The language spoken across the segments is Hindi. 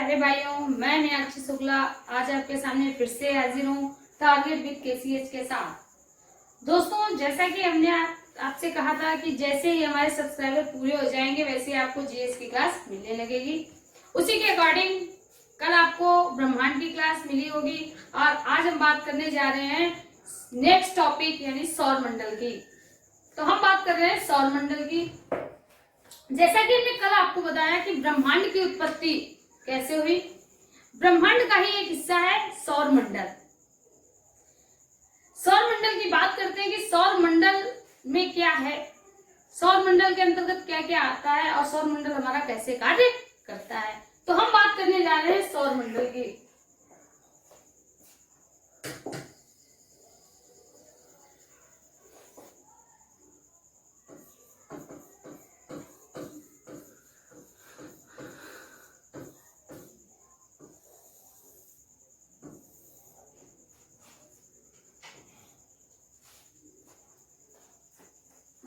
प्यारे भाइयों, मैं मीनाक्षी शुक्ला आज आपके सामने फिर से हाजिर हूँ टारगेट विद केसीएच के साथ। दोस्तों, जैसा कि हमने आपसे कहा था कि जैसे ही हमारे सब्सक्राइबर पूरे हो जाएंगे वैसे आपको जीएस की क्लास मिलने लगेगी। उसी के अकॉर्डिंग कल आपको ब्रह्मांड की क्लास मिली होगी और आज हम बात करने जा रहे हैं नेक्स्ट टॉपिक यानी सौर मंडल की। तो हम बात कर रहे हैं सौर मंडल की। जैसा कि हमने कल आपको बताया कि ब्रह्मांड की उत्पत्ति कैसे हुई। ब्रह्मांड का ही एक हिस्सा है सौर मंडल। सौर मंडल की बात करते हैं कि सौर मंडल में क्या है, सौर मंडल के अंतर्गत क्या क्या आता है और सौर मंडल हमारा कैसे कार्य करता है। तो हम बात करने जा रहे हैं सौर मंडल की।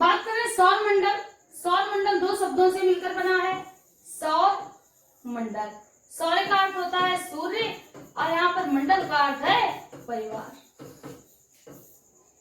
बात करें सौर मंडल। सौर मंडल दो शब्दों से मिलकर बना है, सौर मंडल। सौर का अर्थ होता है सूर्य और यहाँ पर मंडल का अर्थ है परिवार,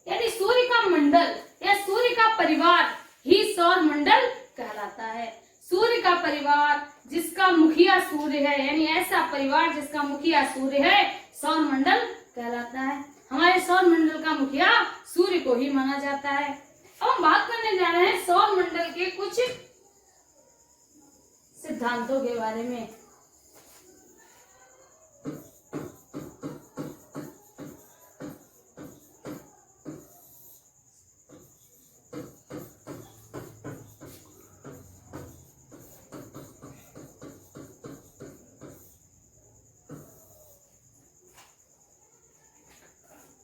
यानी सूर्य का मंडल या सूर्य का परिवार ही सौर मंडल कहलाता है। सूर्य का परिवार जिसका मुखिया सूर्य है, यानी ऐसा परिवार जिसका मुखिया सूर्य है, सौर मंडल कहलाता है। हमारे सौर मंडल का मुखिया सूर्य को ही माना जाता है। अब हम बात करने जा रहे हैं सौर मंडल के कुछ सिद्धांतों के बारे में।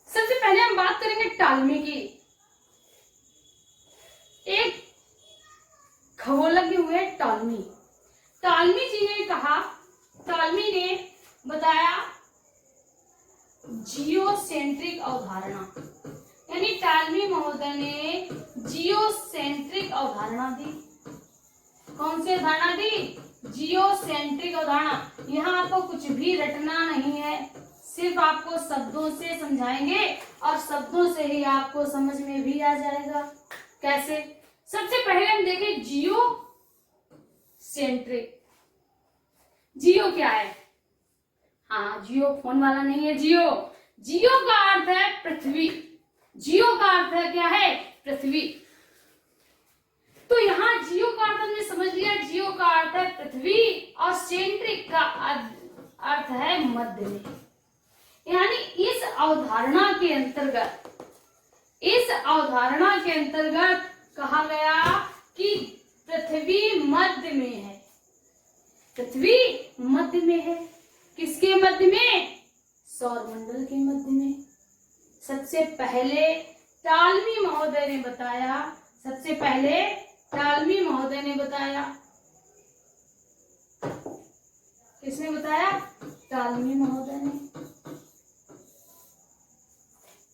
सबसे पहले हम बात करेंगे टालमी की। एक खगोलज्ञ हुए टालमी। टालमी जी ने कहा, टालमी ने बताया जियोसेंट्रिक अवधारणा, यानी टालमी महोदय ने जियोसेंट्रिक अवधारणा दी। कौन सी अवधारणा दी? जियोसेंट्रिक अवधारणा। यहाँ आपको कुछ भी रटना नहीं है, सिर्फ आपको शब्दों से समझाएंगे और शब्दों से ही आपको समझ में भी आ जाएगा। कैसे? सबसे पहले हम देखें जियो सेंट्रिक। जियो क्या है? हाँ, जियो फोन वाला नहीं है। जियो, जियो का अर्थ है पृथ्वी। जियो का अर्थ है क्या है? पृथ्वी। तो यहाँ जियो का अर्थ हमने समझ लिया। जियो का अर्थ है पृथ्वी और सेंट्रिक का अर्थ है मध्य में। यानी इस अवधारणा के अंतर्गत कहा गया कि पृथ्वी मध्य में है। पृथ्वी मध्य में है। किसके मध्य में? सौर मंडल के मध्य में। सबसे पहले टालमी महोदय ने बताया। किसने बताया? टालमी महोदय ने।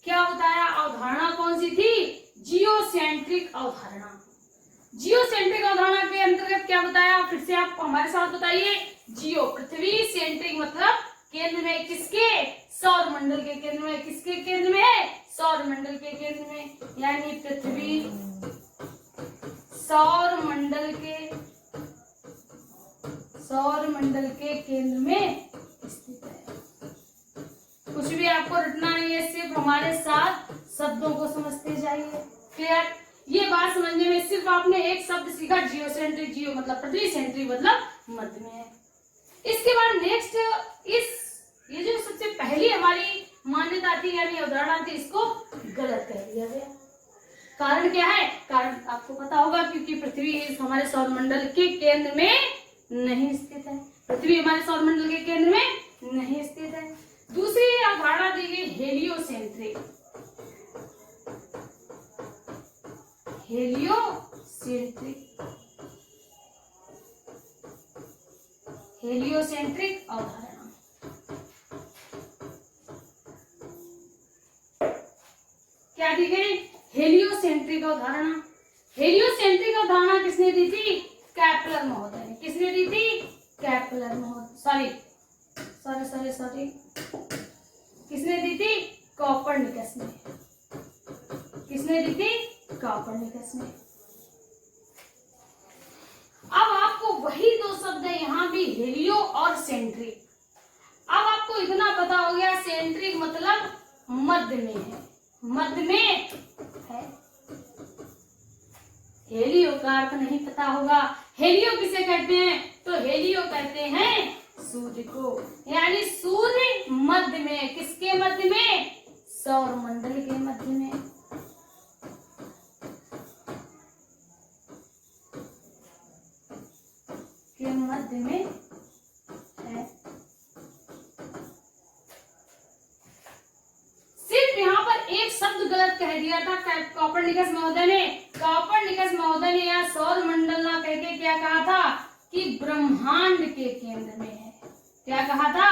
क्या बताया? अवधारणा कौन सी थी? जियोसेंट्रिक अवधारणा। जियोसेंट्रिक अवधारणा के अंतर्गत क्या बताया? फिर से आप हमारे साथ बताइए। जियो पृथ्वी, सेंट्रिक मतलब केंद्र में। किसके? सौर मंडल के केंद्र में। किसके केंद्र में? सौर मंडल के केंद्र में। यानी पृथ्वी सौर मंडल के केंद्र में स्थित है। कुछ भी आपको रटना नहीं है, सिर्फ हमारे साथ शब्दों को समझते जाइए। क्लियर? ये बात समझने में सिर्फ आपने एक शब्द सीखा, जियोसेंट्रिक। जियो मतलब पृथ्वी, सेंट्रिक मतलब मध्य में है। इसके बाद नेक्स्ट ये जो सबसे पहली हमारी मान्यता थी यानी अवधारणा थी, इसको गलत कह दिया गया। कारण क्या है? कारण आपको पता होगा, क्योंकि पृथ्वी हमारे सौर मंडल के केंद्र में नहीं स्थित है। पृथ्वी हमारे सौर मंडल के केंद्र में नहीं स्थित है। दूसरी अवधारणा दी गई हेलियोसेंट्रिक। हेलियोसेंट्रिक अवधारणा। क्या दी गई? हेलियोसेंट्रिक अवधारणा। हेलियोसेंट्रिक अवधारणा किसने दी थी? केपलर महोदय ने। किसने दी थी? केपलर महोदय, सॉरी सॉरी किसने दी थी? कॉपरनिकस ने। किसने दी थी? कॉपरनिकस ने। अब आपको वही दो शब्द है यहाँ भी, हेलियो और सेंट्रिक। अब आपको इतना पता हो गया, सेंट्रिक मतलब मध्य में है, मध्य में है। हेलियो का अर्थ नहीं पता होगा। हेलियो किसे कहते हैं? तो हेलियो कहते हैं सूर्य को, यानी सूर्य मध्य में। किसके मध्य में? सौर मंडल के मध्य में। के मध्य में है। सिर्फ यहाँ पर एक शब्द गलत कह दिया था कॉपरनिकस महोदय ने। कॉपरनिकस महोदय ने यहाँ सौर मंडल ना कह के क्या कहा था कि ब्रह्मांड के केंद्र में है। क्या कहा था?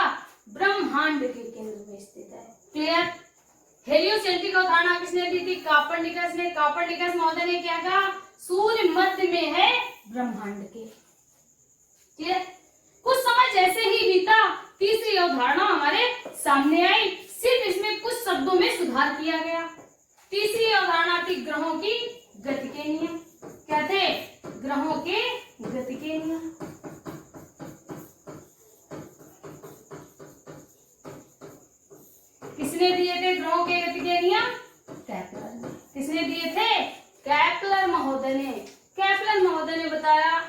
ब्रह्मांड के केंद्र में स्थित है। क्लियर? हेलियोसेंट्रिक अवधारणा किसने दी थी? कॉपरनिकस ने। कॉपरनिकस महोदय ने क्या कहा? सूर्य मध्य में है ब्रह्मांड के। क्लियर? कुछ समय जैसे ही बीता, तीसरी अवधारणा हमारे सामने आई। सिर्फ इसमें कुछ शब्दों में सुधार किया गया। तीसरी अवधारणा थी ग्रहों की गति के नियम। क्या थे? ग्रहों के गति के नियम। किसने दिए थे ग्रहों के गति के नियम? केपलर ने। किसने दिए थे? केपलर महोदय ने। केपलर महोदय ने बताया।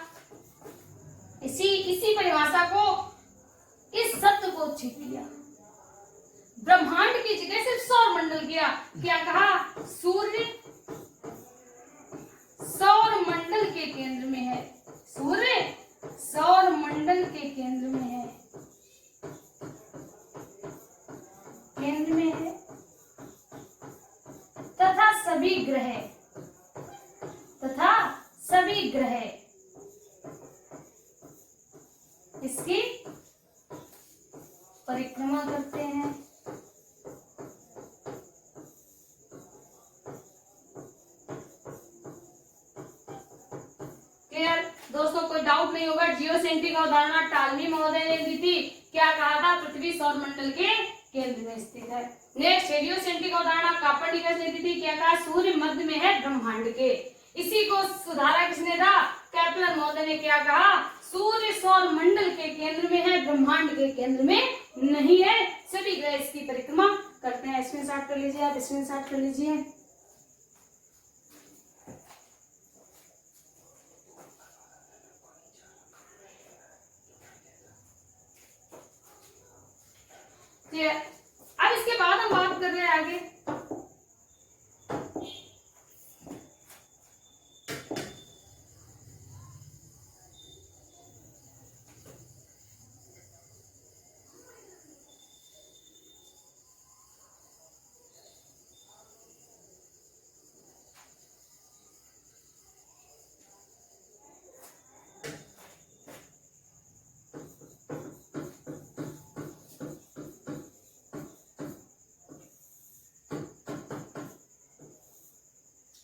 इसी परिभाषा को, इस सत्य को ठीक किया। ब्रह्मांड की जगह सिर्फ सौर मंडल किया। क्या कहा? सूर्य सौर मंडल के केंद्र में है। सूर्य सौर मंडल के केंद्र में है। केंद्र में है तथा सभी ग्रह इसकी परिक्रमा करते हैं। क्लियर? दोस्तों कोई डाउट नहीं होगा। जियोसेंट्रिक अवधारणा टालमी महोदय ने दी थी। क्या कहा था? पृथ्वी सौर मंडल के केंद्र में स्थित है। नेक्स्ट, हेलियोसेंट्रिक अवधारणा कॉपरनिकस ने दी थी। क्या कहा? सूर्य मध्य में है ब्रह्मांड के। इसी को सुधारा किसने था? केपलर महोदय ने। क्या कहा? सूर्य सौर मंडल के केंद्र में है, ब्रह्मांड के केंद्र में नहीं है। सभी ग्रह इसकी परिक्रमा करते हैं। स्क्रीनशॉट कर लीजिए, आप स्क्रीनशॉट कर लीजिए। अब इसके बाद हम बात कर रहे हैं आगे।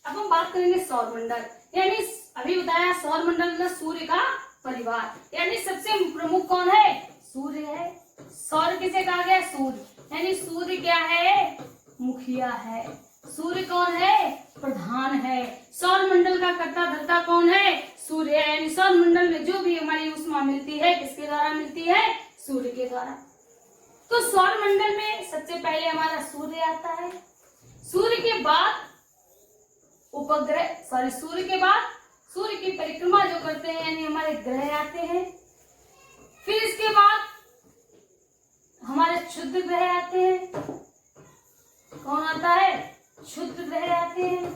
अब हम बात करेंगे सौर मंडल, यानी अभी बताया सौर मंडल मतलब सूर्य का परिवार, यानी सबसे प्रमुख कौन है? सूर्य है। सौर किसे कहा गया? सूर्य, यानी सूर्य क्या है? मुखिया है। सूर्य कौन है? प्रधान है। सौर मंडल का कर्ता धर्ता कौन है? सूर्य है। यानी सौर मंडल में जो भी हमारी ऊष्मा मिलती है किसके द्वारा मिलती है? सूर्य के द्वारा। तो सौर मंडल में सबसे पहले हमारा सूर्य आता है। सूर्य के बाद उपग्रह, सूर्य के बाद सूर्य की परिक्रमा जो करते हैं यानी हमारे ग्रह आते हैं। फिर इसके बाद हमारे क्षुद्र ग्रह आते हैं। कौन आता है? क्षुद्र ग्रह आते हैं।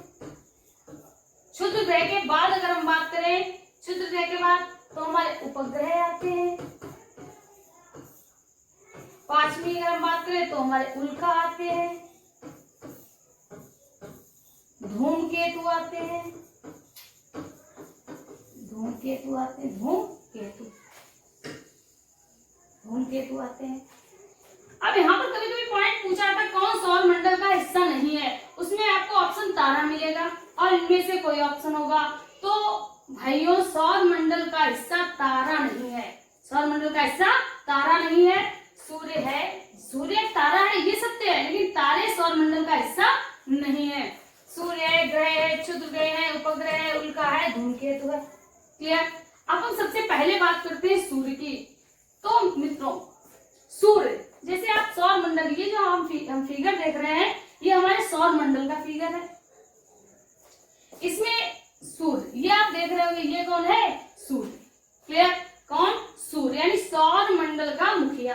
क्षुद्र ग्रह के बाद अगर हम बात करें, क्षुद्र ग्रह के बाद तो हमारे उपग्रह आते हैं। पांचवी अगर हम बात करें तो हमारे उल्का आते हैं, धूमकेतु आते हैं, धूमकेतु आते हैं, धूमकेतु आते हैं। अब यहाँ पर कभी कभी पॉइंट पूछा था कौन सौर मंडल का हिस्सा नहीं है, उसमें आपको ऑप्शन तारा मिलेगा और इनमें से कोई ऑप्शन होगा। तो भाइयों सौर मंडल का हिस्सा तारा नहीं है। सौर मंडल का हिस्सा तारा नहीं है। सूर्य है, सूर्य एक तारा है, ये सत्य है, लेकिन तारे सौरमंडल का हिस्सा नहीं है। सूर्य है, ग्रह है, क्षुद्र ग्रह है, उपग्रह है, उल्का है, धूमकेतु है। क्लियर? अब हम सबसे पहले बात करते हैं सूर्य की। तो मित्रों, सूर्य जैसे आप सौर मंडल, ये जो हम फिगर देख रहे हैं, ये हमारे सौर मंडल का फिगर है। इसमें सूर्य, ये आप देख रहे होंगे, ये कौन है? सूर्य। क्लियर? कौन? सूर्य, यानी सौर मंडल का मुखिया।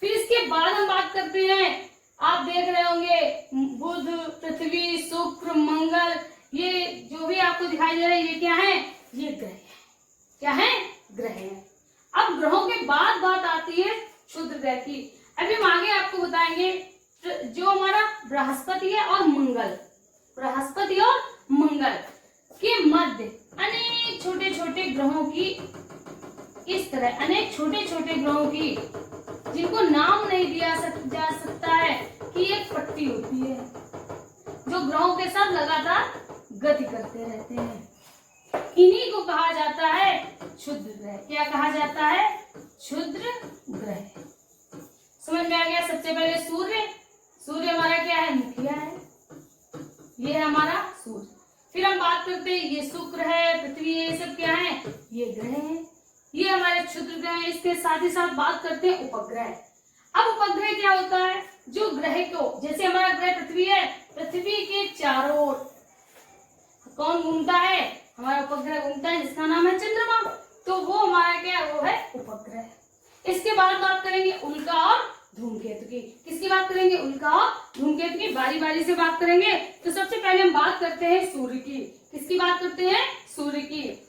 फिर इसके बाद हम बात करते हैं, आप देख रहे होंगे बुध, पृथ्वी, शुक्र, मंगल, ये जो भी आपको दिखाई दे रहा है, ये क्या है? ये ग्रह है। क्या है? ग्रह है। अब ग्रहों के बाद बात आती है क्षुद्र ग्रह की। अभी हम आगे आपको बताएंगे जो हमारा बृहस्पति है और मंगल, बृहस्पति और मंगल के मध्य अनेक छोटे छोटे ग्रहों की, इस तरह अनेक छोटे छोटे ग्रहों की, जिनको नाम नहीं दिया जा सकता है, कि एक पट्टी होती है जो ग्रहों के साथ लगातार गति करते रहते हैं। इन्हीं को कहा जाता है क्षुद्र ग्रह। क्या कहा जाता है? क्षुद्र ग्रह। समझ में आ गया? सबसे पहले सूर्य, सूर्य हमारा क्या है? मुखिया है, ये है हमारा सूर्य। फिर हम बात करते हैं, ये शुक्र है, पृथ्वी है, ये सब क्या है? ये ग्रह है, ये हमारे क्षुद्र ग्रह है। इसके साथ ही साथ बात करते हैं उपग्रह। अब उपग्रह क्या होता है? जो ग्रह को, जैसे हमारा ग्रह पृथ्वी है, पृथ्वी के चारों ओर कौन घूमता है? हमारा उपग्रह घूमता है, जिसका नाम है चंद्रमा। तो वो हमारा क्या है? वो है उपग्रह। इसके बाद बात करेंगे उल्का और धूमकेतु की। किसकी बात करेंगे? उल्का और धूमकेतु की। बारी बारी से बात करेंगे। तो सबसे पहले हम बात करते हैं सूर्य की। किसकी बात करते हैं? सूर्य की।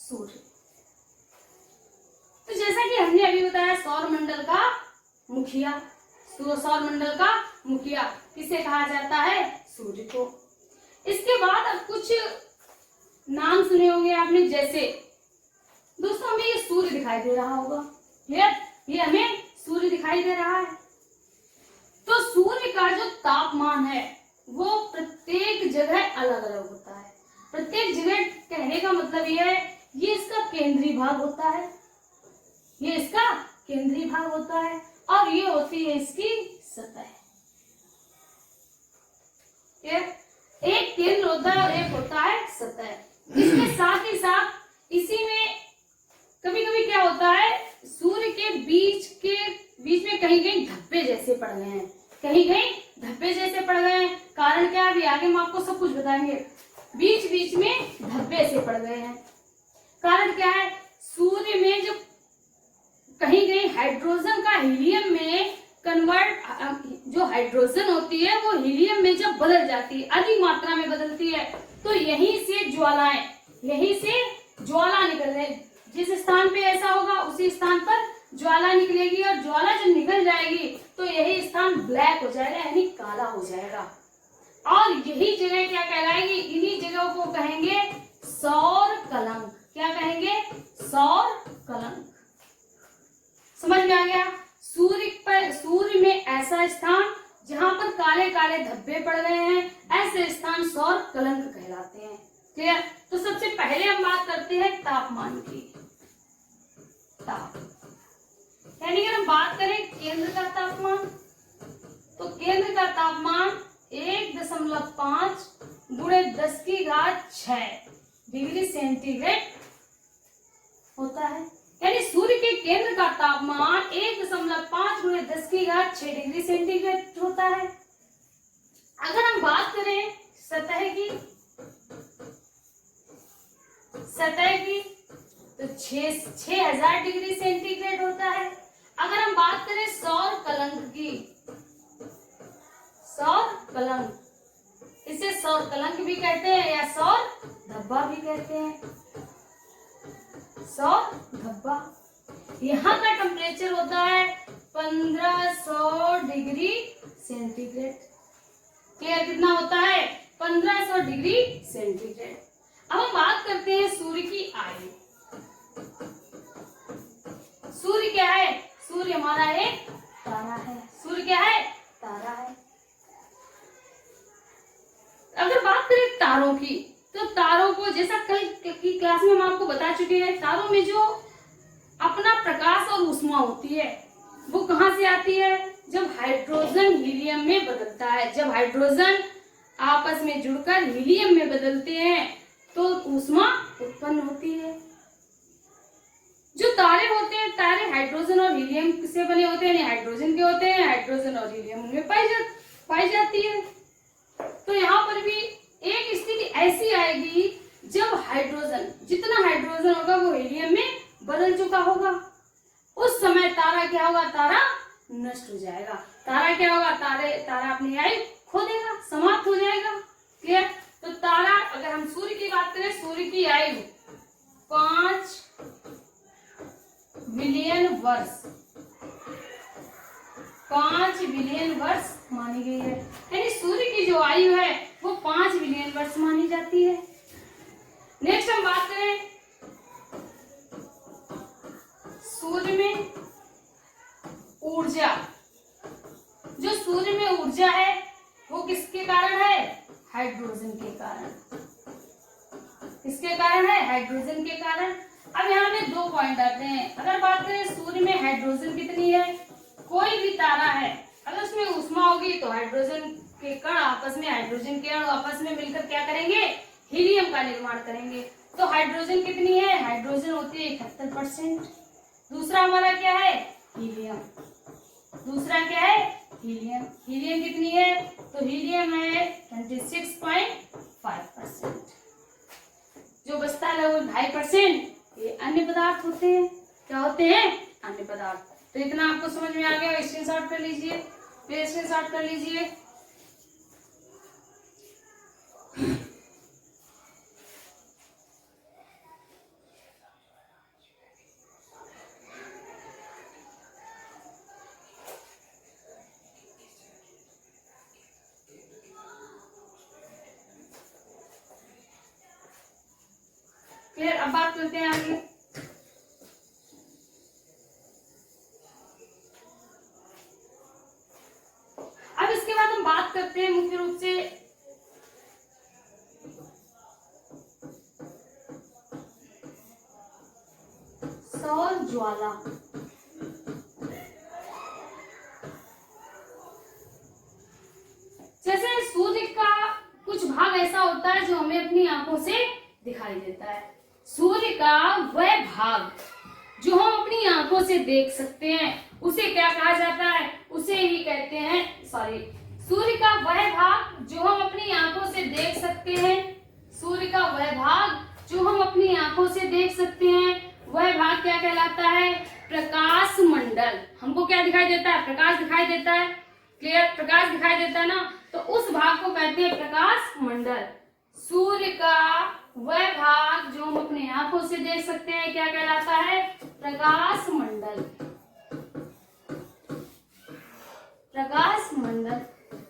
सूर्य, तो जैसा कि हमने अभी बताया, सौर मंडल का मुखिया, सौर मंडल का मुखिया किसे कहा जाता है? सूर्य को। इसके बाद अब कुछ नाम सुने होंगे आपने, जैसे दोस्तों हमें ये सूर्य दिखाई दे रहा होगा। क्लियर? ये हमें सूर्य दिखाई दे रहा है। तो सूर्य का जो तापमान है वो प्रत्येक जगह अलग अलग होता है। प्रत्येक जगह कहने का मतलब ये है, ये इसका केंद्रीय भाग होता है, ये इसका केंद्रीय भाग होता है, और ये होती है इसकी सतह। एक केंद्र होता है और एक होता है सतह। इसके साथ ही साथ इसी में कभी कभी क्या होता है, सूर्य के बीच में कहीं कहीं धब्बे जैसे पड़ गए हैं, कहीं कहीं धब्बे जैसे पड़ गए हैं। कारण क्या है? अभी आगे हम आपको सब कुछ बताएंगे। बीच बीच में धब्बे से पड़ गए हैं। कारण क्या है? सूर्य में जो कहीं कहीं हाइड्रोजन का हीलियम में कन्वर्ट, जो हाइड्रोजन होती है वो हीलियम में जब बदल जाती है, अधिक मात्रा में बदलती है, तो यहीं से ज्वाला निकल रहे। जिस स्थान पे ऐसा होगा उसी स्थान पर ज्वाला निकलेगी, और ज्वाला जब निकल जाएगी तो यही स्थान ब्लैक हो जाएगा, यानी काला हो जाएगा। और यही जगह क्या कहलाएगी? इन्हीं जगहों को कहेंगे सौर कलंक। क्या कहेंगे? सौर कलंक। समझ में आ गया? सूर्य में ऐसा स्थान जहां पर काले काले धब्बे पड़ गए हैं, ऐसे स्थान सौर कलंक कहलाते हैं। क्लियर? तो सबसे पहले हम बात करते हैं तापमान की। ताप, यानी अगर हम बात करें केंद्र का तापमान, तो केंद्र का तापमान 1.5 × 10⁶ डिग्री सेंटीग्रेड होता है। यानी सूर्य के केंद्र का तापमान 1.5 × 10⁶ डिग्री सेंटीग्रेड होता है। अगर हम बात करें सतह की तो 6000 डिग्री सेंटीग्रेड होता है। अगर हम बात करें सौर कलंक की, सौर कलंक, इसे सौर कलंक भी कहते हैं या सौर धब्बा भी कहते हैं। सौर धब्बा, यहाँ का टेम्परेचर होता है 1500 डिग्री सेंटीग्रेड। क्लियर? कितना होता है? 1500 डिग्री सेंटीग्रेड। अब हम बात करते हैं सूर्य की आयु। सूर्य क्या है? सूर्य हमारा एक तारा है। सूर्य क्या है? तारा है। अगर बात करें तारों की, तो तारों को जैसा कल की क्लास में हम आपको बता चुके हैं, तारों में जो अपना प्रकाश और ऊष्मा होती है वो कहाँ से आती है? जब हाइड्रोजन हीलियम में बदलता है। जब हाइड्रोजन आपस में जुड़कर हीलियम में बदलते हैं तो ऊष्मा उत्पन्न होती है। जो तारे होते हैं, तारे हाइड्रोजन और हीलियम से बने होते हैं, हाइड्रोजन के होते हैं, हाइड्रोजन और हीलियम उनमें पाई जाती है। तो यहाँ पर भी एक स्थिति ऐसी आएगी जब हाइड्रोजन, जितना हाइड्रोजन होगा वो हीलियम में बदल चुका होगा। उस समय तारा क्या होगा? तारा नष्ट हो जाएगा। तारा क्या होगा? तारा अपनी आयु खो देगा, समाप्त हो जाएगा। क्लियर? तो तारा, अगर हम सूर्य की बात करें, सूर्य की आयु 5 बिलियन वर्ष, 5 बिलियन वर्ष मानी गई है। यानी सूर्य की जो आयु है वो 5 बिलियन वर्ष मानी जाती है। नेक्स्ट हम बात करें सूर्य में ऊर्जा। जो सूर्य में ऊर्जा है वो किसके कारण है? हाइड्रोजन के कारण। किसके कारण है? हाइड्रोजन के कारण। अब यहाँ पे 2 पॉइंट आते हैं। अगर बात करें सूर्य में हाइड्रोजन कितनी है, कोई भी तारा है अगर उसमें ऊष्मा होगी तो हाइड्रोजन के कण आपस में, हाइड्रोजन के अणु आपस में मिलकर क्या करेंगे? हीलियम का निर्माण करेंगे। तो हाइड्रोजन कितनी है? हाइड्रोजन होती है 71%। दूसरा हमारा क्या है? हीलियम। दूसरा क्या है? हीलियम। हीलियम कितनी है? तो हीलियम है 26.5%। जो बचता है वो 2.5% ये अन्य पदार्थ होते हैं। क्या होते हैं? अन्य पदार्थ। तो इतना आपको समझ में आ गया? स्क्रीनशॉट कर लीजिए, फिर स्क्रीनशॉट कर लीजिए। फिर अब बात करते हैं आगे। अब इसके बाद हम बात करते हैं मुख्य रूप से सौर ज्वाला। जैसे सूर्य का कुछ भाग ऐसा होता है जो हमें अपनी आंखों से दिखाई देता है। सूर्य का वह भाग जो हम अपनी आंखों से देख सकते हैं उसे क्या कहा जाता है? उसे ही कहते हैं, सूर्य का वह भाग जो हम अपनी आंखों से देख सकते हैं, सूर्य का वह भाग जो हम अपनी आंखों से देख सकते हैं, वह भाग क्या कहलाता है? प्रकाश मंडल। हमको क्या दिखाई देता है? प्रकाश दिखाई देता है। क्लियर? प्रकाश दिखाई देता है ना, तो उस भाग को कहते हैं प्रकाश मंडल। सूर्य का वह भाग जो हम अपनी आंखों से देख सकते हैं क्या कहलाता है? प्रकाश मंडल। प्रकाश मंडल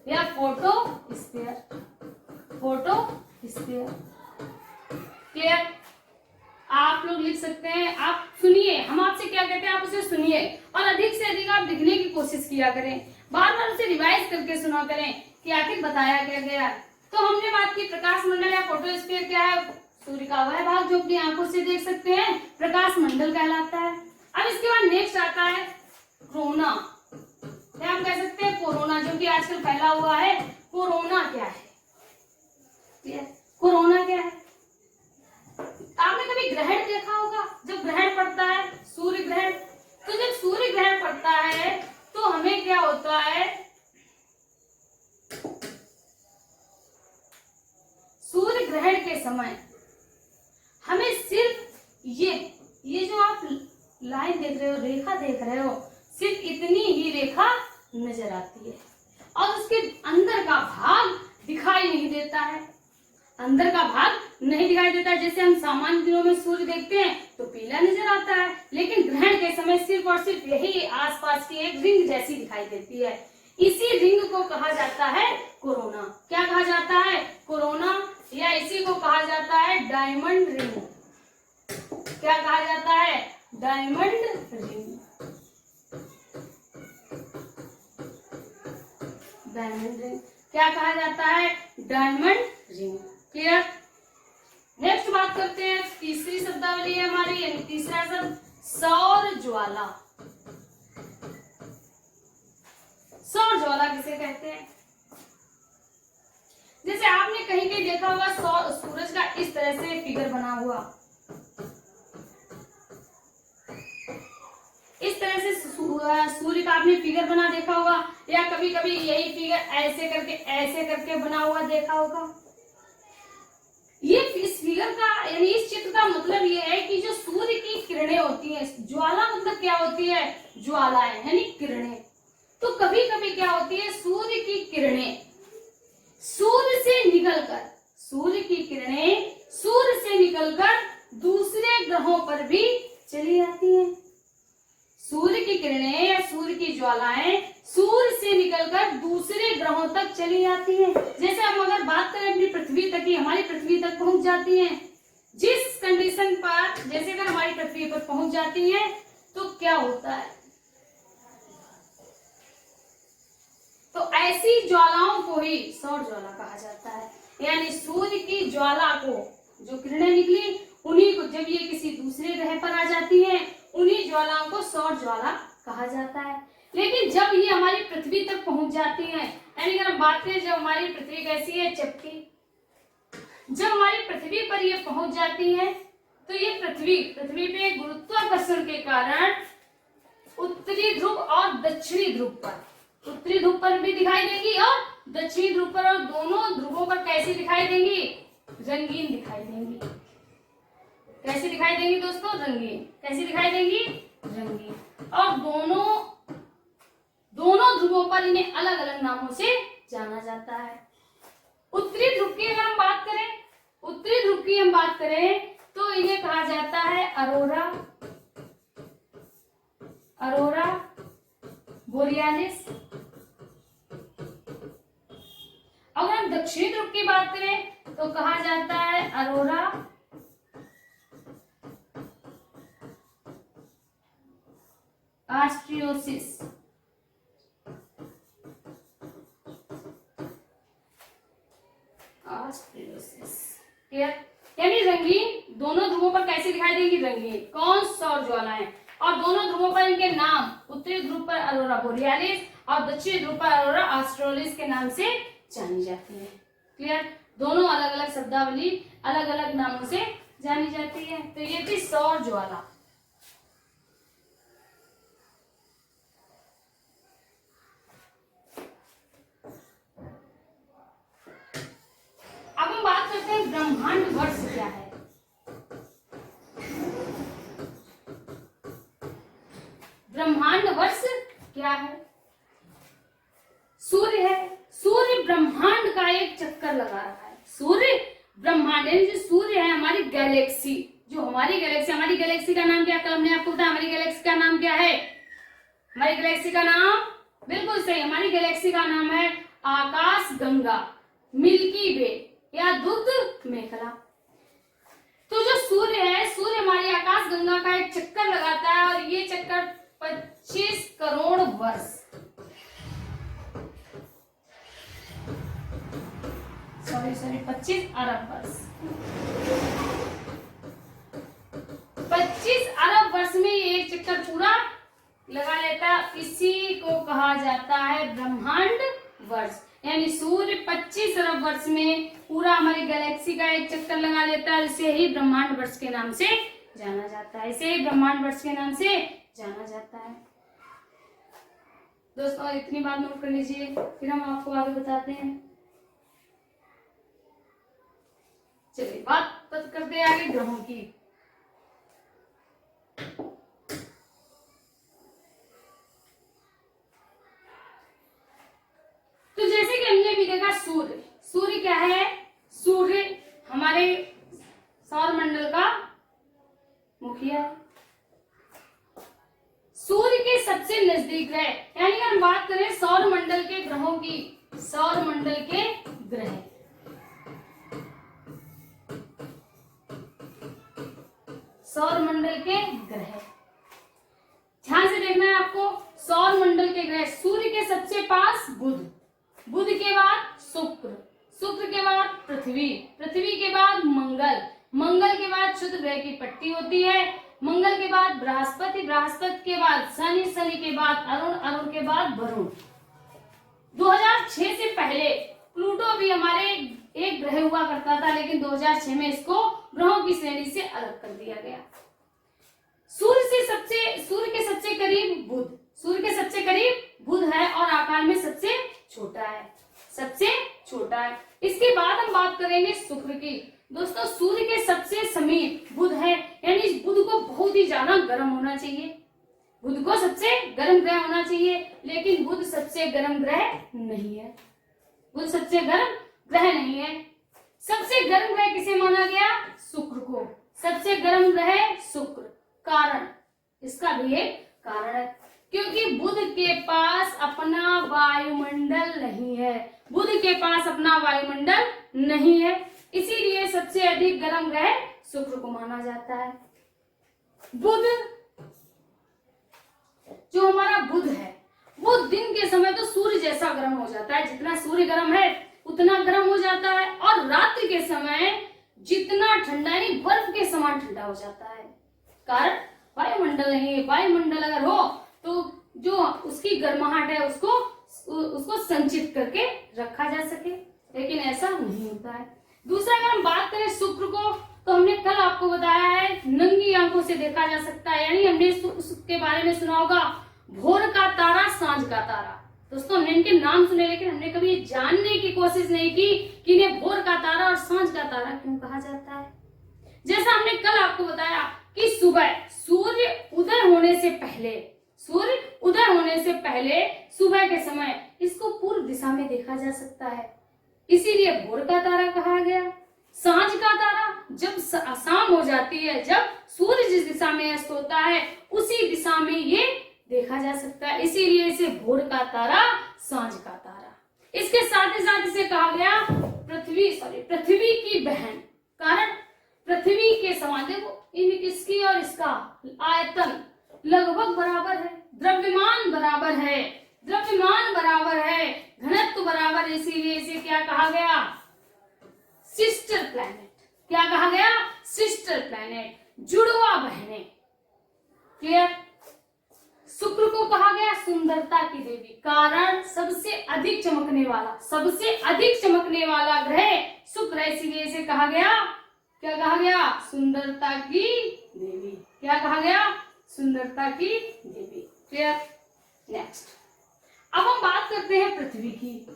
या फोटोस्फीयर। फोटोस्फीयर। क्लियर? आप लोग लिख सकते हैं। आप सुनिए, हम आपसे क्या कहते हैं, आप उसे सुनिए और अधिक से अधिक आप लिखने की कोशिश किया करें। बार बार उसे रिवाइज करके सुना करें कि आखिर बताया क्या गया। तो हमने बात की प्रकाश मंडल या फोटोस्फीयर क्या है? सूर्य का वह भाग जो अपनी आंखों से देख सकते हैं, प्रकाश मंडल कहलाता है। अब इसके बाद नेक्स्ट आता है कोरोना, या हम कह सकते हैं कोरोना, जो कि आजकल फैला हुआ है। कोरोना क्या है? कोरोना क्या है? आपने कभी ग्रहण देखा होगा? जब ग्रहण पड़ता है, सूर्य ग्रहण, तो जब सूर्य ग्रहण पड़ता है तो हमें क्या होता है? सूर्य ग्रहण के समय हमें सिर्फ ये जो आप लाइन देख रहे हो, रेखा देख रहे हो, सिर्फ इतनी ही रेखा नजर आती है और उसके अंदर का भाग दिखाई नहीं देता है। अंदर का भाग नहीं दिखाई देता। जैसे हम सामान्य दिनों में सूर्य देखते हैं तो पीला नजर आता है, लेकिन ग्रहण के समय सिर्फ और सिर्फ यही आसपास की एक रिंग जैसी दिखाई देती है। इसी रिंग को कहा जाता है कोरोना। क्या कहा जाता है? कोरोना। या इसी को कहा जाता है डायमंड रिंग। क्या कहा जाता है? Diamond ring. डायमंड रिंग क्या कहा जाता है? Diamond ring. क्लियर? नेक्स्ट बात करते हैं, तीसरी शब्दावली है हमारी, यानी तीसरा शब्द सौर ज्वाला। सौर ज्वाला किसे कहते हैं? जैसे आपने कहीं कहीं देखा होगा सूरज का इस तरह से फिगर बना हुआ, इस तरह से सूर्य का आपने फिगर बना देखा होगा, या कभी कभी यही फिगर ऐसे करके बना हुआ देखा होगा। ये इस फिगर का यानी इस चित्र का मतलब ये है कि जो सूर्य की किरणें होती हैं, ज्वाला मतलब क्या होती है? ज्वालाएं यानी किरणें। तो कभी कभी क्या होती है? सूर्य की किरणें सूर्य की किरणें सूर्य से निकलकर दूसरे ग्रहों पर भी चली जाती हैं। सूर्य की किरणें या सूर्य की ज्वालाएं सूर्य से निकलकर दूसरे ग्रहों तक चली जाती हैं। जैसे हम अगर बात करें अपनी पृथ्वी तक की, हमारी पृथ्वी तक पहुंच जाती हैं। जिस कंडीशन पर जैसे अगर हमारी पृथ्वी पर पहुंच जाती हैं तो क्या होता है? तो ऐसी ज्वालाओं को ही सौर ज्वाला कहा जाता है। यानी सूर्य की ज्वाला को जो किरणें निकली, उन्हीं को जब ये किसी दूसरे ग्रह पर आ जाती हैं, उन्हीं ज्वालाओं को सौर ज्वाला कहा जाता है। लेकिन जब ये हमारी पृथ्वी तक पहुंच जाती हैं, यानी अगर हम बात करें जब हमारी पृथ्वी कैसी है? चपटी। जब हमारी पृथ्वी पर ये पहुंच जाती है तो ये पृथ्वी पे गुरुत्वाकर्षण के कारण उत्तरी ध्रुव और दक्षिणी ध्रुव पर, उत्तरी ध्रुव पर भी दिखाई देंगी और दक्षिणी ध्रुव पर, और दोनों ध्रुवों पर कैसी दिखाई देंगी? रंगीन दिखाई देंगी। कैसी दिखाई देंगी दोस्तों? रंगीन। कैसी दिखाई देंगी? रंगीन। और दोनों ध्रुवों पर इन्हें अलग अलग नामों से जाना जाता है। उत्तरी ध्रुव की अगर हम बात करें, उत्तरी ध्रुव की हम बात करें तो इन्हें कहा जाता है अरोरा बोरियालिस। अगर हम दक्षिणी ध्रुव की बात करें तो कहा जाता है अरोरा ऑस्ट्रियोसिस। क्लियर? यानी रंगीन, दोनों ध्रुवों पर कैसे दिखाई देंगी? रंगीन। कौन? सौर ज्वालाएं। और दोनों ध्रुवों पर इनके नाम, उत्तरी ध्रुव पर अरोरा बोरियालिस और दक्षिणी ध्रुव पर अरोरा ऑस्ट्रेलिस के नाम से जानी जाती है। क्लियर? दोनों अलग अलग शब्दावली अलग अलग नामों से जानी जाती है। तो ये थी सौर ज्वाला। अब हम बात करते हैं ब्रह्मांड वर्ष क्या है। ब्रह्मांड वर्ष क्या है? सूर्य है। सूर्य ब्रह्मांड का एक चक्कर लगा रहा है। सूर्य ब्रह्मांड यानी जो सूर्य है हमारी गैलेक्सी, हमारी गैलेक्सी का नाम क्या? कल हमने आपको बताया हमारी गैलेक्सी का नाम क्या है? हमारी गैलेक्सी का नाम बिल्कुल सही, हमारी गैलेक्सी का नाम है आकाश गंगा, मिल्की वे या दुग्ध मेखला। तो जो सूर्य है, सूर्य हमारी आकाश गंगा का एक चक्कर लगाता है और ये चक्कर 25 करोड़ वर्ष, सॉरी 25 अरब वर्ष, 25 अरब वर्ष में ये एक चक्कर पूरा लगा लेता है। इसी को कहा जाता है ब्रह्मांड वर्ष। यानी सूर्य 25 अरब वर्ष में पूरा हमारी गैलेक्सी का एक चक्कर लगा लेता है। इसे ही ब्रह्मांड वर्ष के नाम से जाना जाता है। इसे ही ब्रह्मांड वर्ष के नाम से जाना जाता है। दोस्तों इतनी बात नोट कर लीजिए, फिर हम आपको आगे बताते हैं। चलिए बात करते हैं आगे ग्रहों की। तो जैसे कि हमने भी देखा सूर्य क्या है? सूर्य हमारे सौर मंडल का मुखिया है। सूर्य के सबसे नजदीक ग्रह, यानी अगर हम बात करें सौर मंडल के ग्रहों की, सौर मंडल के ग्रह सौर मंडल के ग्रह। ध्यान से देखना है आपको। सौर मंडल के ग्रह, सूर्य के सबसे पास बुध, बुध के बाद शुक्र, शुक्र के बाद पृथ्वी, पृथ्वी के बाद मंगल, मंगल के बाद क्षुद्र ग्रह की पट्टी होती है, मंगल के बाद बृहस्पति, बृहस्पति के बाद शनि, शनि के बाद अरुण, अरुण के बाद वरुण। 2006 से पहले प्लूटो भी हमारे एक ग्रह हुआ करता था, लेकिन 2006 में इसको ग्रहों की श्रेणी से अलग कर दिया गया। सूर्य के सबसे करीब बुध, सूर्य के सबसे करीब बुध है और आकार में सबसे छोटा है, सबसे छोटा है। इसके बाद हम बात करेंगे शुक्र की। दोस्तों, सूर्य के सबसे समीप बुध है, यानी बुध को बहुत ही ज्यादा गर्म होना चाहिए, बुध को सबसे गर्म ग्रह होना चाहिए, लेकिन बुध सबसे गर्म ग्रह नहीं है, बुध सबसे गर्म ग्रह नहीं है। सबसे गर्म ग्रह किसे माना गया? शुक्र को। सबसे गर्म ग्रह शुक्र। कारण, इसका भी एक कारण है, क्योंकि बुध के पास अपना वायुमंडल नहीं है, बुध के पास अपना वायुमंडल नहीं है, इसीलिए सबसे अधिक गर्म ग्रह शुक्र को माना जाता है। बुध, जो हमारा बुध है, वो दिन के समय तो सूर्य जैसा गर्म हो जाता है, जितना सूर्य गर्म है उतना गर्म हो जाता है, और रात्रि के समय जितना ठंडा, यानी बर्फ के समान ठंडा हो जाता है। कारण वायुमंडल नहीं है। वायुमंडल अगर हो तो जो उसकी गर्माहट है उसको संचित करके रखा जा सके, लेकिन ऐसा नहीं होता है। दूसरा, अगर हम बात करें शुक्र को, तो हमने कल आपको बताया है नंगी आंखों से देखा जा सकता है, यानी हमने उसके बारे में सुना होगा, भोर का तारा, सांझ का तारा। दोस्तों, हमने इनके नाम सुने, लेकिन हमने कभी जानने की कोशिश नहीं की कि इन्हें भोर का तारा और सांझ का तारा क्यों कहा जाता है। जैसा हमने कल आपको बताया कि सुबह सूर्य उदय होने से पहले, सूर्य उदय होने से पहले सुबह के समय इसको पूर्व दिशा में देखा जा सकता है, इसीलिए भोर का तारा कहा गया। सांझ का तारा जब शाम हो जाती है, जब सूर्य जिस दिशा में अस्त होता है उसी दिशा में ये देखा जा सकता है, इसीलिए इसे भोर का तारा, सांझ का तारा। इसके साथ ही साथ इसे कहा गया पृथ्वी की बहन। कारण पृथ्वी के समान, देखो इसकी और इसका आयतन लगभग बराबर है, द्रव्यमान बराबर है, द्रव्यमान बराबर है, घनत्व बराबर है, इसीलिए इसे क्या कहा गया? Sister planet. क्या कहा गया? सिस्टर प्लैनेट, जुड़वा बहने। क्लियर? शुक्र को कहा गया सुंदरता की देवी, कारण सबसे अधिक चमकने वाला ग्रह शुक्र है, इसीलिए इसे कहा गया, क्या कहा गया? सुंदरता की देवी। क्या कहा गया? सुंदरता की देवी। क्लियर? नेक्स्ट, अब हम बात करते हैं पृथ्वी की।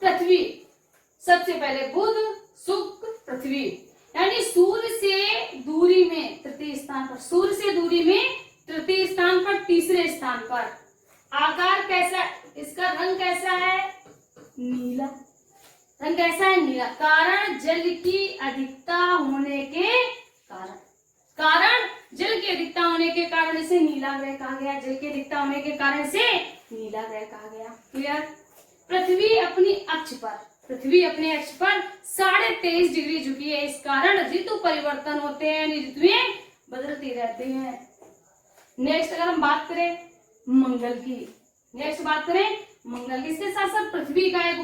पृथ्वी सबसे पहले बुध, शुक्र, पृथ्वी, यानी सूर्य से दूरी में तृतीय स्थान पर, सूर्य से दूरी में तृतीय स्थान पर, तीसरे स्थान पर। आकार कैसा, इसका रंग कैसा है? नीला। रंग कैसा है? नीला। कारण जल की अधिकता होने के कारण जल की अधिकता होने के कारण इसे नीला ग्रह कहा गया। जल की अधिकता होने के कारण इसे नीला ग्रह कहा गया। क्लियर? पृथ्वी अपने अक्ष पर 23.5 डिग्री झुकी है, इस कारण ऋतु परिवर्तन होते हैं, ऋतुएं बदलती रहती हैं। नेक्स्ट, अगर हम बात करें मंगल की, इसके साथ साथ पृथ्वी का एक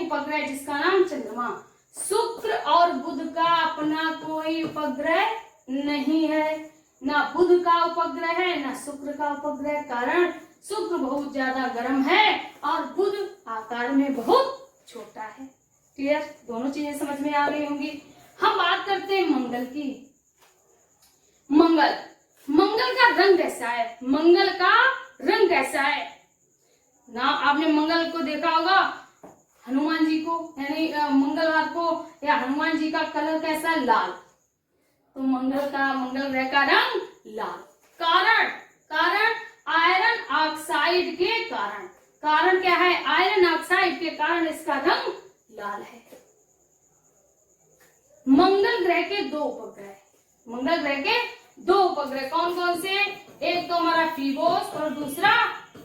उपग्रह जिसका नाम चंद्रमा। शुक्र और बुध का अपना कोई उपग्रह नहीं है, ना बुध का उपग्रह है ना शुक्र का उपग्रह, कारण शुक्र बहुत ज्यादा गर्म है और बुध आकार में बहुत छोटा है। क्लियर? दोनों चीजें समझ में आ गई होंगी। हम बात करते हैं मंगल की। मंगल का रंग कैसा है? ना आपने मंगल को देखा होगा, हनुमान जी को, यानी मंगलवार को, या हनुमान जी का कलर कैसा है? लाल। तो मंगल ग्रह का रंग लाल। कारण आयरन ऑक्साइड के कारण क्या है? आयरन ऑक्साइड के कारण इसका रंग लाल है। मंगल ग्रह के दो उपग्रह कौन कौन से? एक तो हमारा फीबोस और दूसरा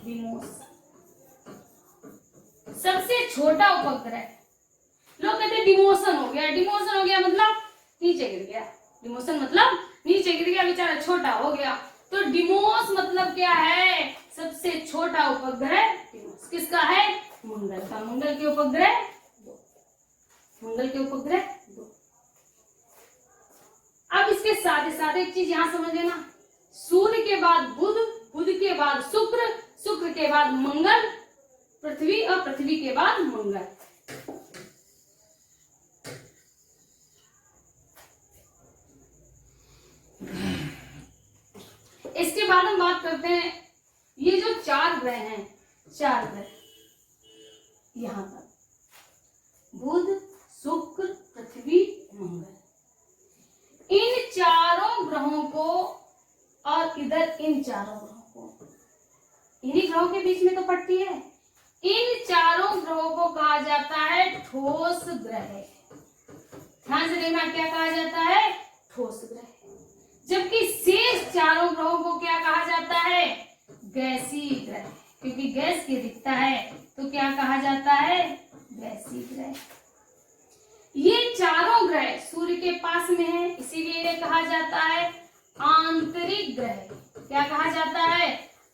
डीमोस। सबसे छोटा उपग्रह लोग कहते हैं डिमोशन हो गया मतलब नीचे गिर गया। डिमोशन मतलब नीचे गिर गया, बेचारा छोटा हो गया। तो डिमोस मतलब क्या है? सबसे छोटा उपग्रह डिमोस किसका है? मंगल का। मंगल के उपग्रह 2। मंगल के उपग्रह 2। अब इसके साथ ही साथ एक चीज यहां समझ लेना, सूर्य के बाद बुध, बुध के बाद शुक्र, शुक्र के बाद मंगल, पृथ्वी और पृथ्वी के बाद मंगल। इसके बाद हम बात करते हैं, ये जो 4 ग्रह हैं, 4 ग्रह यहां पर बुध, शुक्र, पृथ्वी, मंगल, इन चारों ग्रहों को और इधर इन चारों ग्रहों को, इन्हीं ग्रहों के बीच में तो पट्टी है, इन चारों ग्रहों को कहा जाता है ठोस ग्रह। ध्यान से देखना, क्या कहा जाता है? ठोस ग्रह। जबकि शेष चारों ग्रहों को क्या कहा जाता है? गैसीय ग्रह, क्योंकि गैस की दिखता है तो क्या कहा जाता है? गैसीय ग्रह। ये चारों ग्रह सूर्य के पास में है, इसीलिए ये कहा जाता है आंतरिक ग्रह। क्या कहा जाता है?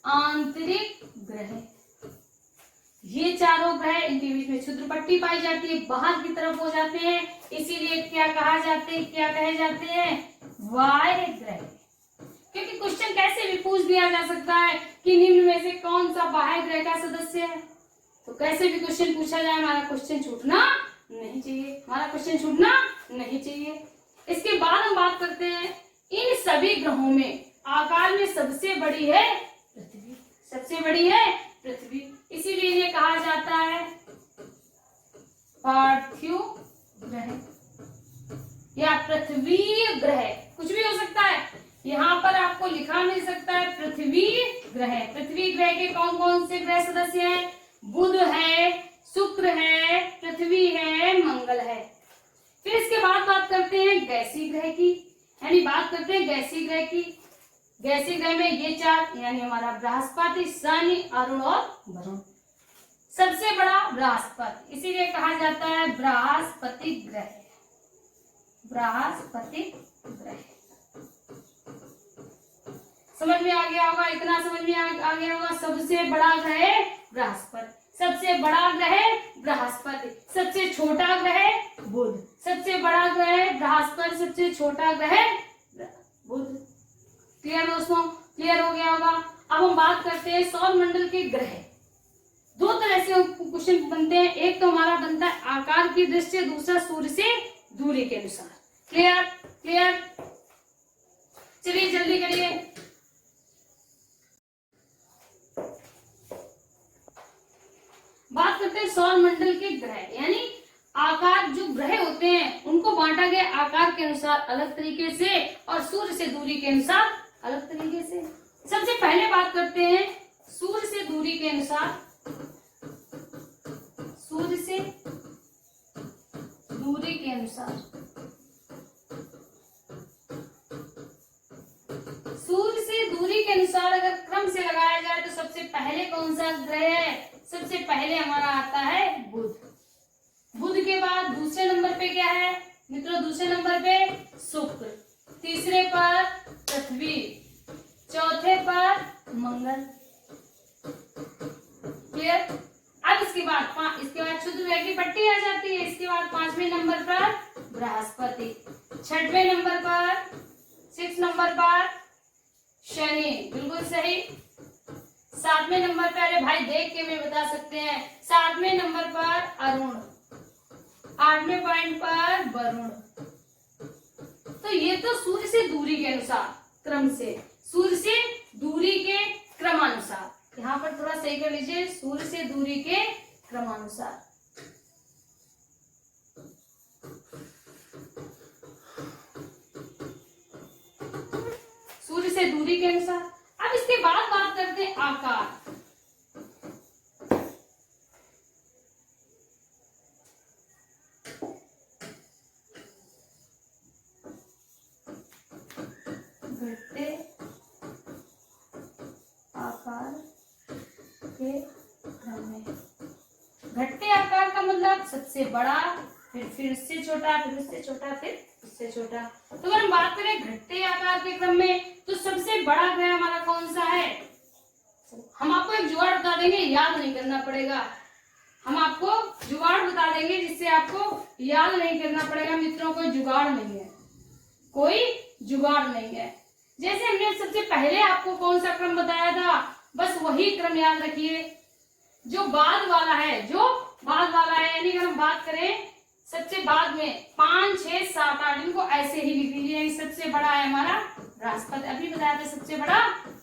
आंतरिक ग्रह। ये चारों ग्रह, इनके बीच में क्षुद्र पट्टी पाई जाती है, बाहर की तरफ हो जाते हैं, इसीलिए क्या कहा जाते हैं? क्या कहे जाते हैं? बाह्य ग्रह। क्योंकि क्वेश्चन कैसे भी पूछ दिया जा सकता है कि निम्न में से कौन सा बाह्य ग्रह का सदस्य है, तो कैसे भी क्वेश्चन पूछा जाए, हमारा क्वेश्चन छूटना नहीं चाहिए, हमारा क्वेश्चन छूटना नहीं चाहिए। इसके बाद हम बात करते हैं, इन सभी ग्रहों में आकार में सबसे बड़ी है पृथ्वी। सबसे बड़ी है पृथ्वी, इसीलिए ये कहा जाता है पार्थिव ग्रह या पृथ्वी ग्रह, कुछ भी हो सकता है। यहाँ पर आपको लिखा मिल सकता है पृथ्वी ग्रह। पृथ्वी ग्रह के कौन कौन से ग्रह सदस्य हैं? बुध है, शुक्र है, पृथ्वी है, मंगल है। फिर इसके बाद बात करते हैं गैसीय ग्रह की, यानी बात करते हैं गैसीय ग्रह की। गैसीय ग्रह में ये 4, यानी हमारा बृहस्पति, शनि, अरुण और वरुण। सबसे बड़ा बृहस्पति, इसीलिए कहा जाता है बृहस्पति ग्रह। बृहस्पति ग्रह समझ में आ गया होगा, इतना समझ में आ गया होगा। सबसे बड़ा ग्रह बृहस्पति, सबसे बड़ा ग्रह बृहस्पति, सबसे छोटा ग्रह बुध। सबसे बड़ा ग्रह बृहस्पति, सबसे छोटा ग्रह बुध। क्लियर दोस्तों? क्लियर हो गया होगा। अब हम बात करते हैं सौर मंडल के ग्रह। 2 तरह से क्वेश्चन बनते हैं, एक तो हमारा बनता है आकार की दृष्टि से, दूसरा सूर्य से दूरी के अनुसार। क्लियर? क्लियर? चलिए जल्दी करिए। बात करते हैं सौर मंडल के ग्रह, यानी आकार, जो ग्रह होते हैं उनको बांटा गया आकार के अनुसार अलग तरीके से और सूर्य से दूरी के अनुसार अलग तरीके से। सबसे पहले बात करते हैं सूर्य से दूरी के अनुसार। सूर्य से दूरी के अनुसार, सूर्य से दूरी के अनुसार अगर क्रम से लगाया जाए तो सबसे पहले कौन सा ग्रह है? सबसे पहले हमारा आता है बुध। बुध के बाद दूसरे नंबर पे क्या है मित्रों? दूसरे नंबर पे शुक्र, तीसरे पर पृथ्वी, चौथे पर मंगल। क्लियर? अब इसके बाद क्षुद्र ग्रह की पट्टी आ जाती है। इसके बाद 5वें नंबर पर बृहस्पति, 6वें नंबर पर, 6 नंबर पर शनि, बिल्कुल सही। 7वें नंबर पर, अरे भाई देख के भी बता सकते हैं, 7वें नंबर पर अरुण, 8वें पॉइंट पर वरुण। तो ये तो सूर्य से दूरी के अनुसार, क्रम से, सूर्य से दूरी के क्रमानुसार। यहाँ पर थोड़ा सही कर लीजिए, सूर्य से दूरी के क्रमानुसार। सूर्य से दूरी के अनुसार। अब इसके बाद बात करते हैं आकार। घटते आकार के क्रम में, घटते आकार का मतलब सबसे बड़ा, फिर उससे छोटा, फिर उससे छोटा, फिर सबसे छोटा। तो अगर हम बात करें घटते आकार के क्रम में तो सबसे बड़ा ग्रह हमारा कौन सा है? हम आपको एक जुगाड़ बता देंगे, याद नहीं करना पड़ेगा। हम आपको जुगाड़ बता देंगे जिससे आपको याद नहीं करना पड़ेगा। मित्रों, कोई जुगाड़ नहीं है, कोई जुगाड़ नहीं है। जैसे हमने सबसे पहले आपको कौन सा क्रम बताया था, बस वही क्रम याद रखिए जो बाद वाला है, जो बाद वाला है। यानी अगर हम बात करें सबसे बाद में 5, 6, 7, 8 इनको ऐसे ही लिख लीजिए। सबसे बड़ा है हमारा बृहस्पति, अभी बताया था सबसे बड़ा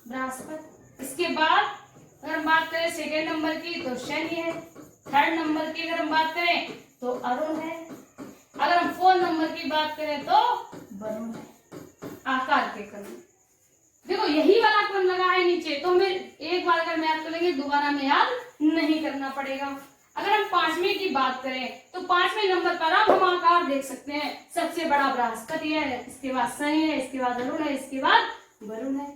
बृहस्पति। इसके बाद अगर हम बात करें सेकेंड नंबर की तो शनि है। थर्ड नंबर की अगर हम बात करें तो अरुण है। अगर हम 4 नंबर की बात करें तो वरुण है। आकार के क्रम, देखो यही वाला क्रम लगा है नीचे, तो हमें एक बार अगर याद करेंगे दोबारा में याद नहीं करना पड़ेगा। अगर हम 5वें की बात करें तो 5वें नंबर पर हम आकार देख सकते हैं। सबसे बड़ा बृहस्पति है, इसके बाद शनि है, इसके बाद अरुण है, इसके बाद वरुण है।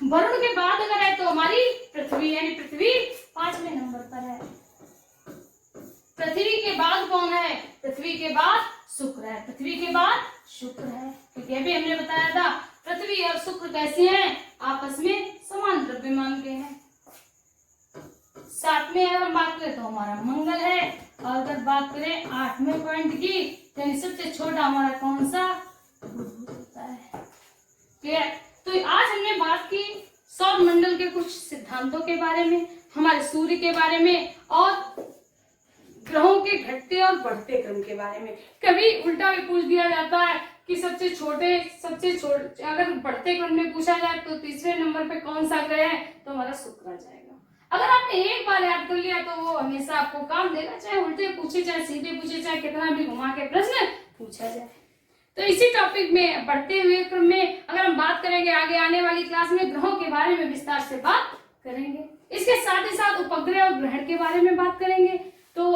वरुण के बाद अगर है तो हमारी पृथ्वी, यानी पृथ्वी 5वें नंबर पर है। पृथ्वी के बाद कौन है? पृथ्वी के बाद शुक्र है। पृथ्वी के बाद शुक्र है, क्योंकि अभी हमने बताया था पृथ्वी और शुक्र कैसे हैं? आपस में समान द्रव्यमान के हैं। 7वें अगर हम बात करें तो हमारा मंगल है। और अगर बात करें 8वें पॉइंट की, तो सबसे छोटा हमारा कौन सा? बुध होता है। क्लियर? तो आज हमने बात की सौर मंडल के कुछ सिद्धांतों के बारे में, हमारे सूर्य के बारे में और ग्रहों के घटते और बढ़ते क्रम के बारे में। कभी उल्टा भी पूछ दिया जाता है कि सबसे छोटे अगर बढ़ते क्रम में पूछा जाए तो तीसरे नंबर पे कौन सा ग्रह है, तो हमारा शुक्र आ जाएगा। अगर आपने एक बार याद कर लिया तो वो हमेशा आपको काम देगा, चाहे उल्टे पूछे, चाहे सीधे पूछे, चाहे कितना भी घुमा के प्रश्न पूछा जाए। तो इसी टॉपिक में बढ़ते हुए क्रम में अगर हम बात करेंगे, आगे आने वाली क्लास में ग्रहों के बारे में विस्तार से बात करेंगे। इसके साथ ही साथ उपग्रह और ग्रहण के बारे में बात करेंगे। तो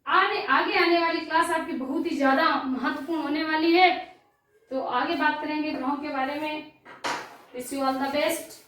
आगे आने वाली क्लास आपकी बहुत ही ज्यादा महत्वपूर्ण होने वाली है। तो आगे बात करेंगे ग्रहों के बारे में। Wish you all the best.